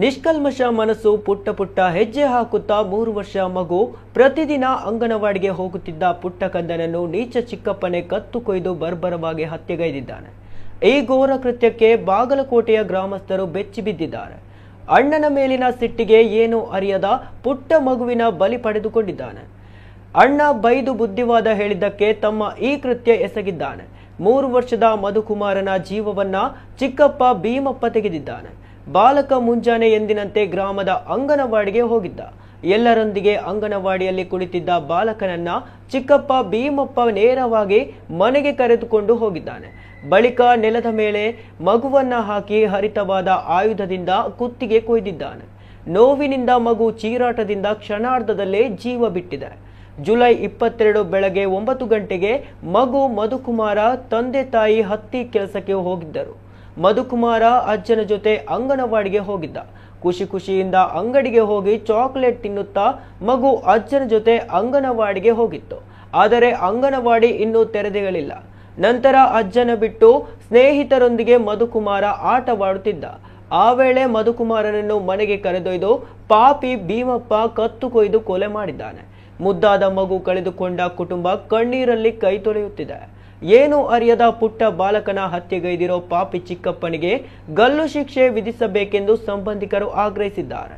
ನಿಷ್ಕಲ್ಮಶ ಮನಸ್ಸು ಪುಟ್ಟ ಪುಟ್ಟ ಹೆಜ್ಜೆ ಹಾಕುತ್ತಾ 3 ವರ್ಷ ಮಗು ಪ್ರತಿದಿನ ಅಂಗನವಾಡಿಗೆ ಹೋಗುತ್ತಿದ್ದ ಪುಟ್ಟ ಕಂದನನ್ನು ನೀಚ ಚಿಕ್ಕಪ್ಪನೇ ಕತ್ತು ಕೊಯ್ದು ಬರ್ಬರವಾಗಿ ಹತ್ಯೆಗೈದಿದ್ದಾನೆ. ಈ ಘೋರ ಕೃತ್ಯಕ್ಕೆ ಬಾಗಲಕೋಟೆಯ ಗ್ರಾಮಸ್ಥರು ಬೆಚ್ಚಿ ಬಿದ್ದಿದ್ದಾರೆ. ಅಣ್ಣನ ಮೇಲಿನ ಸಿಟ್ಟಿಗೆ ಏನೂ ಅರಿಯದ ಪುಟ್ಟ ಮಗುವಿನ ಬಲಿ ಪಡೆದುಕೊಂಡಿದ್ದಾನೆ. ಅಣ್ಣ ಬೈದು ಬುದ್ಧಿವಾದ ಹೇಳಿದ್ದಕ್ಕೆ ತಮ್ಮ ಈ ಕೃತ್ಯ ಎಸಗಿದ್ದಾನೆ. 3 ವರ್ಷದ ಮಧುಕುಮಾರನ ಜೀವವನ್ನ ಚಿಕ್ಕಪ್ಪ ಭೀಮಪ್ಪ ತೆಗೆದಿದ್ದಾನೆ. ಬಾಲಕ ಮುಂಜಾನೆ ಎಂದಿನಂತೆ ಗ್ರಾಮದ ಅಂಗನವಾಡಿಗೆ ಹೋಗಿದ್ದ. ಎಲ್ಲರೊಂದಿಗೆ ಅಂಗನವಾಡಿಯಲ್ಲಿ ಕುಳಿತಿದ್ದ ಬಾಲಕನನ್ನ ಚಿಕ್ಕಪ್ಪ ಭೀಮಪ್ಪ ನೇರವಾಗಿ ಮನೆಗೆ ಕರೆದುಕೊಂಡು ಹೋಗಿದ್ದಾನೆ. ಬಳಿಕ ನೆಲದ ಮೇಲೆ ಮಗುವನ್ನ ಹಾಕಿ ಹರಿತವಾದ ಆಯುಧದಿಂದ ಕುತ್ತಿಗೆ ಕೊಯ್ದಿದ್ದಾನೆ. ನೋವಿನಿಂದ ಮಗು ಚೀರಾಟದಿಂದ ಕ್ಷಣಾರ್ಧದಲ್ಲೇ ಜೀವ ಬಿಟ್ಟಿದೆ. ಜುಲೈ 22 ಬೆಳಗ್ಗೆ 9 ಗಂಟೆಗೆ ಮಗು ಮಧುಕುಮಾರ ತಂದೆ ತಾಯಿ ಹತ್ತಿ ಕೆಲಸಕ್ಕೆ ಹೋಗಿದ್ದರು. ಮಧುಕುಮಾರ ಅಜ್ಜನ ಜೊತೆ ಅಂಗನವಾಡಿಗೆ ಹೋಗಿದ್ದ. ಖುಷಿಯಿಂದ ಅಂಗಡಿಗೆ ಹೋಗಿ ಚಾಕ್ಲೇಟ್ ತಿನ್ನುತ್ತಾ ಮಗು ಅಜ್ಜನ ಜೊತೆ ಅಂಗನವಾಡಿಗೆ ಹೋಗಿತ್ತು. ಆದರೆ ಅಂಗನವಾಡಿ ಇನ್ನೂ ತೆರೆದಿರಲಿಲ್ಲ. ನಂತರ ಅಜ್ಜನ ಬಿಟ್ಟು ಸ್ನೇಹಿತರೊಂದಿಗೆ ಮಧುಕುಮಾರ ಆಟವಾಡುತ್ತಿದ್ದ. ಆ ವೇಳೆ ಮಧುಕುಮಾರನನ್ನು ಮನೆಗೆ ಕರೆದೊಯ್ದು ಪಾಪಿ ಭೀಮಪ್ಪ ಕತ್ತು ಕೊಯ್ದು ಕೊಲೆ ಮಾಡಿದ್ದಾನೆ. ಮುದ್ದಾದ ಮಗು ಕಳೆದುಕೊಂಡ ಕುಟುಂಬ ಕಣ್ಣೀರಲ್ಲಿ ಕೈ ತೊಳೆಯುತ್ತಿದೆ. ಏನು ಅರಿಯದ ಪುಟ್ಟ ಬಾಲಕನ ಹತ್ಯೆಗೈದಿರೋ ಪಾಪಿ ಚಿಕ್ಕಪ್ಪನಿಗೆ ಗಲ್ಲು ಶಿಕ್ಷೆ ವಿಧಿಸಬೇಕೆಂದು ಸಂಬಂಧಿಕರು ಆಗ್ರಹಿಸಿದ್ದಾರೆ.